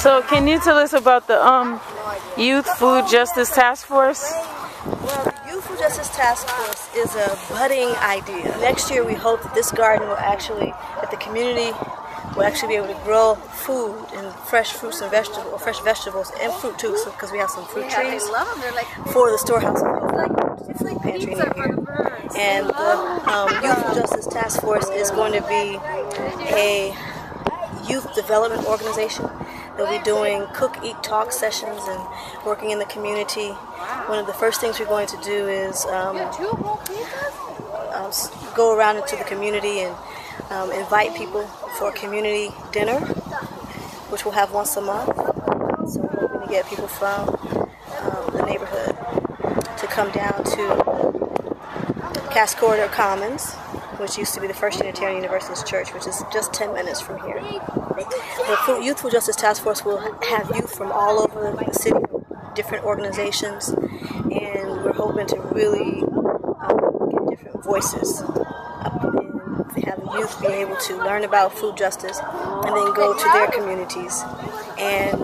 So can you tell us about the Youth Food Justice Task Force? Well, the Youth Food Justice Task Force is a budding idea. Next year we hope that this garden will actually, that the community will actually be able to grow food and fresh fruits and vegetables, or fresh vegetables and fruit too, because we have some fruit trees for the storehouse food pantry in here. And the Youth Food Justice Task Force is going to be a youth development organization. They'll be doing cook, eat, talk sessions and working in the community. One of the first things we're going to do is go around into the community and invite people for a community dinner, which we'll have once a month. So we're hoping to get people from the neighborhood to come down to Cascorder Commons, which used to be the First Unitarian Universalist Church, which is just 10 minutes from here. The Youth Food Justice Task Force will have youth from all over the city, different organizations, and we're hoping to really get different voices and have the youth be able to learn about food justice and then go to their communities and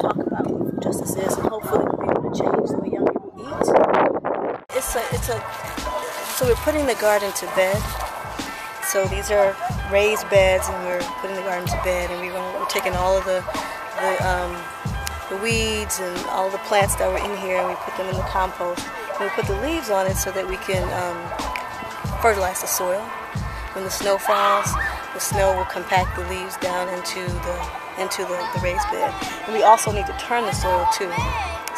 talk about what food justice is, and hopefully we'll be able to change the way young people eat. So we're putting the garden to bed. So these are raised beds, and we're putting the garden to bed, and we're taking all of the weeds and all the plants that were in here, and we put them in the compost, and we put the leaves on it so that we can fertilize the soil. When the snow falls, the snow will compact the leaves down into the raised bed. And we also need to turn the soil too,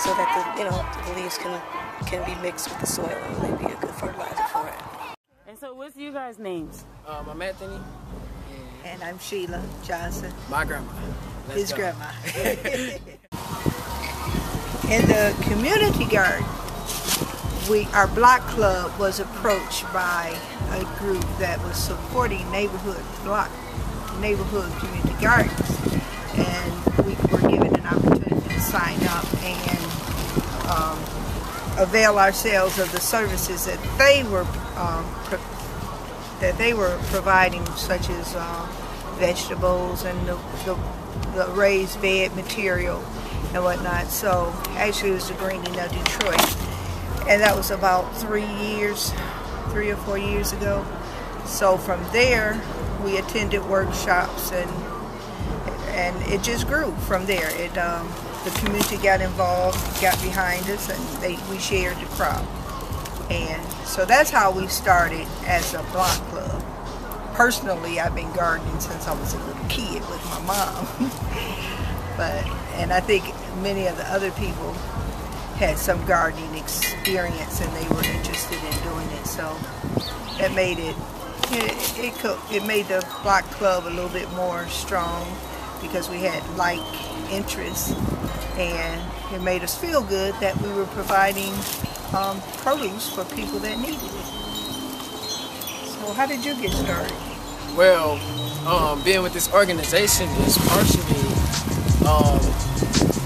so that the leaves can be mixed with the soil, and they'd be a good fertilizer for it. And so what's you guys' names? I'm Anthony. And I'm Sheila Johnson. My grandma. His grandma. In the community garden, our block club was approached by a group that was supporting neighborhood community gardens, and we were given an opportunity to sign up and avail ourselves of the services that they were providing, such as vegetables and the raised bed material and whatnot. So actually it was the Greening of Detroit, and that was about 3 or 4 years ago. So from there we attended workshops, and it just grew from there. The community got involved, got behind us, and we shared the crop. And so that's how we started as a block club. Personally, I've been gardening since I was a little kid with my mom. And I think many of the other people had some gardening experience, and they were interested in doing it. So that made it made the block club a little bit more strong, because we had like interests, and it made us feel good that we were providing produce for people that needed it. So how did you get started? Well, being with this organization is partially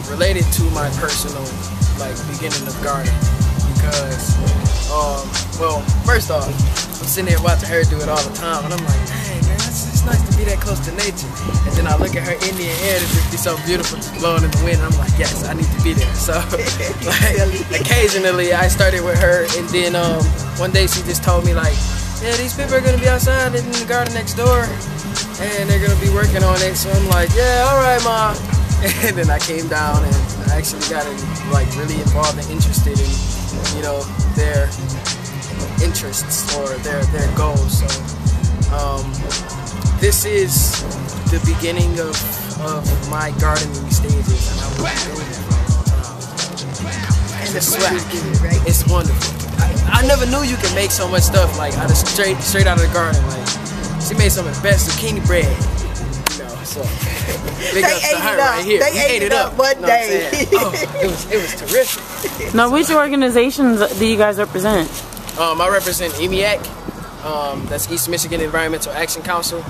related to my personal beginning of gardening, because well, first off, I'm sitting there watching her do it all the time, and I'm like, dang man, it's nice to be that close to nature. And then I look at her Indian hair that just be so beautiful, just blowing in the wind, and I'm like, yes, I need to be there. So occasionally I started with her, and then one day she just told me yeah, these people are gonna be outside in the garden next door, and they're gonna be working on it. So I'm like, yeah, all right, Ma. And then I came down, and I actually got really involved and interested in their interests or their goals. So this is the beginning of my gardening stages, and I will be doing it for a long time. And the swag, it's wonderful. I never knew you could make so much stuff straight out of the garden. She made some of the best zucchini bread. So big ups to her right here. They ate it up one day. It was terrific. Now, which organizations do you guys represent? I represent EMEAC. That's East Michigan Environmental Action Council.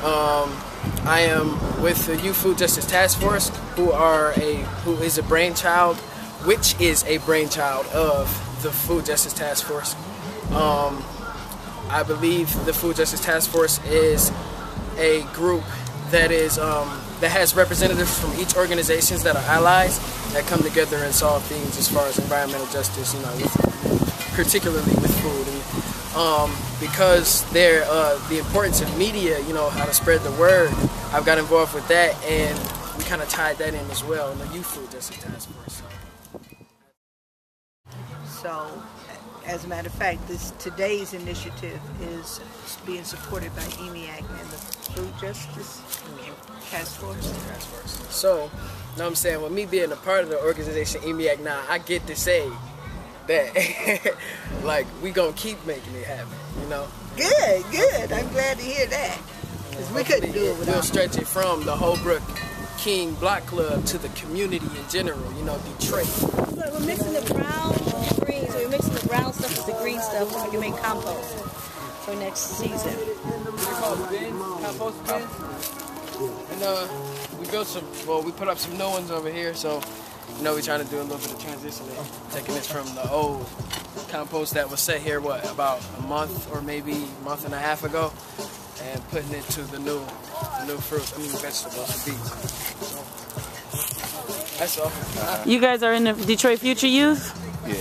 I am with the Youth Food Justice Task Force, which is a brainchild of the Food Justice Task Force. I believe the Food Justice Task Force is a group that is that has representatives from each organizations that are allies that come together and solve things as far as environmental justice, you know, particularly with food. And because the importance of media, you know, how to spread the word, I've got involved with that, and we kind of tied that in as well in the Youth Food Justice Task Force. So, as a matter of fact, today's initiative is being supported by EMEAC and the Food Justice Task Force. So, you know what I'm saying, with me being a part of the organization EMEAC now, I get to say that, like, we gonna keep making it happen, you know? Good, good. I'm glad to hear that. Because we couldn't do it without We'll stretch it from the Holbrook King Block Club to the community in general, you know, Detroit. So we're mixing the brown with the green. So we're mixing the brown stuff with the green stuff so we can make compost for next season. They're called bins, compost bins. And we built some, well, we put up some new ones over here, so, you know, we're trying to do a little bit of transition, taking this from the old compost that was set here, what, about a month or maybe a month and a half ago, and putting it to the new fruit, vegetables and beets. So, that's all. You guys are in the Detroit Future Youth? Yeah.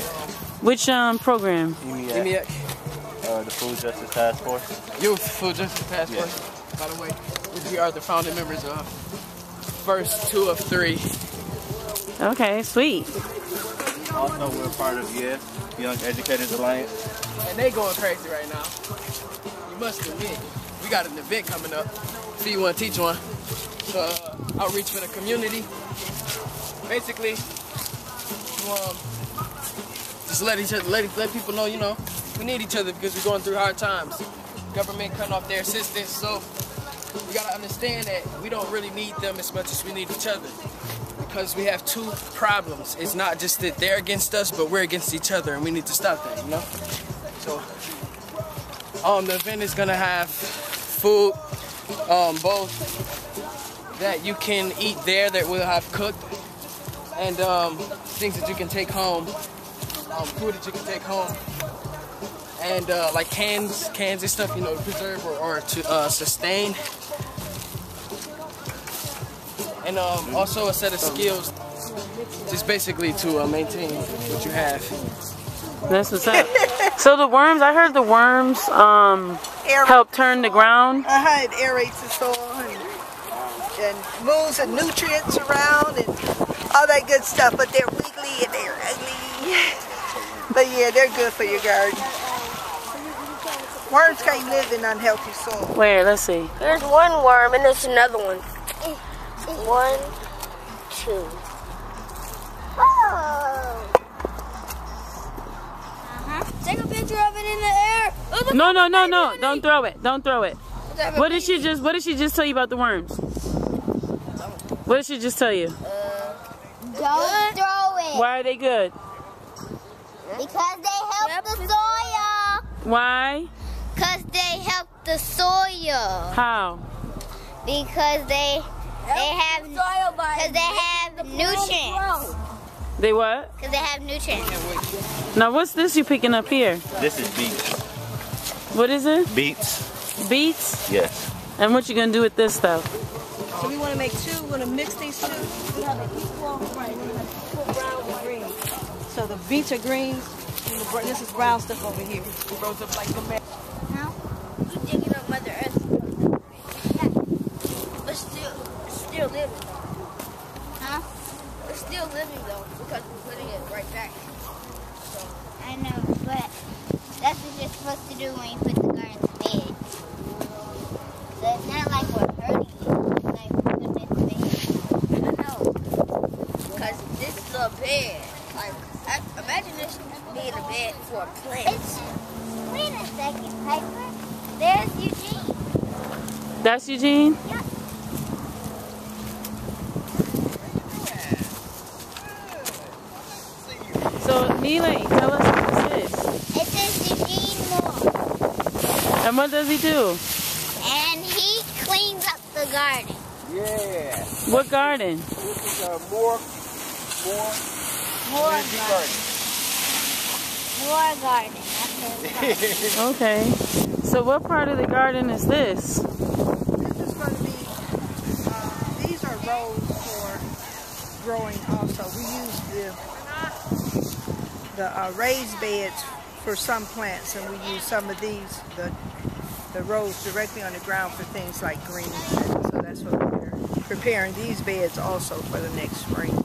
Which program? EMEAC. The Food Justice Task Force. Youth Food Justice Task Force. By the way, we are the founding members of first 2 of 3. Okay, sweet. Also, we're part of Young Educators Alliance. And they going crazy right now. You must admit, we got an event coming up. See one, teach one. So, outreach for the community. Basically, just let people know, you know, we need each other because we're going through hard times. Government cutting off their assistance, so we gotta understand that we don't really need them as much as we need each other. Because we have 2 problems. It's not just that they're against us, but we're against each other, and we need to stop that, you know? So, the event is gonna have food, both that you can eat there that we'll have cooked, and things that you can take home, food that you can take home, and like cans and stuff, you know, to preserve or to sustain. And also a set of skills, just basically to maintain what you have. That's what's up. So the worms, I heard the worms help turn the ground. It aerates the soil and moves the nutrients around and all that good stuff. But they're wiggly and they're ugly. But yeah, they're good for your garden. Worms can't live in unhealthy soil. Where? Let's see. There's one worm and there's another one. 1, 2. Oh. Take a picture of it in the air. Oh, No. Don't throw it. Don't throw it. What did she just tell you about the worms? What did she just tell you? Don't throw it. Why are they good? Because they help the soil. Why? Because they help the soil. How? Because they have nutrients. They what? Because they have nutrients. Now what's this you picking up here? This is beets. What is it? Beets? Beets? Yes. And what you gonna do with this stuff? So we want to make 2. We want to mix these 2. We have an equal, right? We're going to put brown and green. So the beets are green. And this is brown stuff over here. It grows up like the man. No? You're digging up Mother Earth. But still living though. Huh? It's still living though because we're putting it right back. So. I know, but that's what you're supposed to do when you put the garden to bed. So it's not like we're hurting you. It's like put them in bed. I know. Because this is a bed. Like, imagine this being a bed for a plant. Wait a second, Piper. There's Eugene. That's Eugene? Yep. So Neely, tell us what this is. It says Eugene Moore. And what does he do? And he cleans up the garden. Yeah. What garden? This is Moore garden. More garden. That's what it's called. Okay. So what part of the garden is this? This is going to be, these are rows for growing also. We use the raised beds for some plants, and we use some of these, the rows directly on the ground for things like greens. And so that's what we're preparing these beds also for the next spring.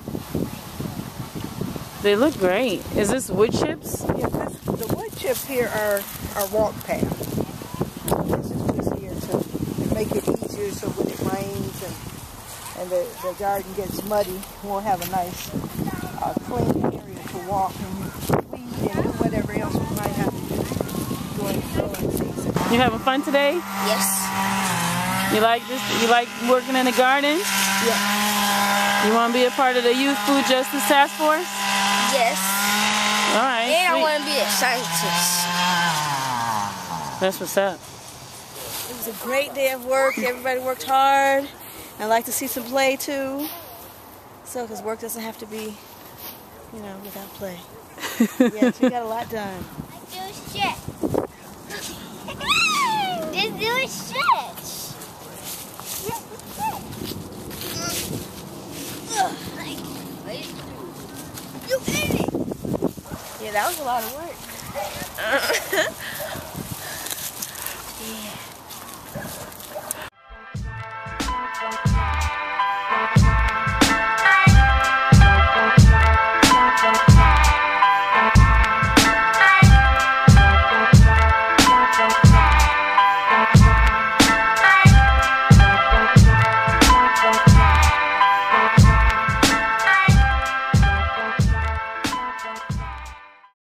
They look great. Is this wood chips? Yeah, the wood chips here are our walk path. This is what's here to make it easier so when it rains and the garden gets muddy, we'll have a nice clean area to walk and weed and do whatever else we might have to do during the growing season. You having fun today? Yes. You like this? You like working in the garden? Yeah. You want to be a part of the Youth Food Justice Task Force? Yes. All right. And I sweet. want to be a scientist. That's what's up. It was a great day of work. Everybody worked hard. I like to see some play too. So, because work doesn't have to be, you know, without play. Yes, we got a lot done. Do a stretch. Just do a stretch. You idiot. Yeah, that was a lot of work.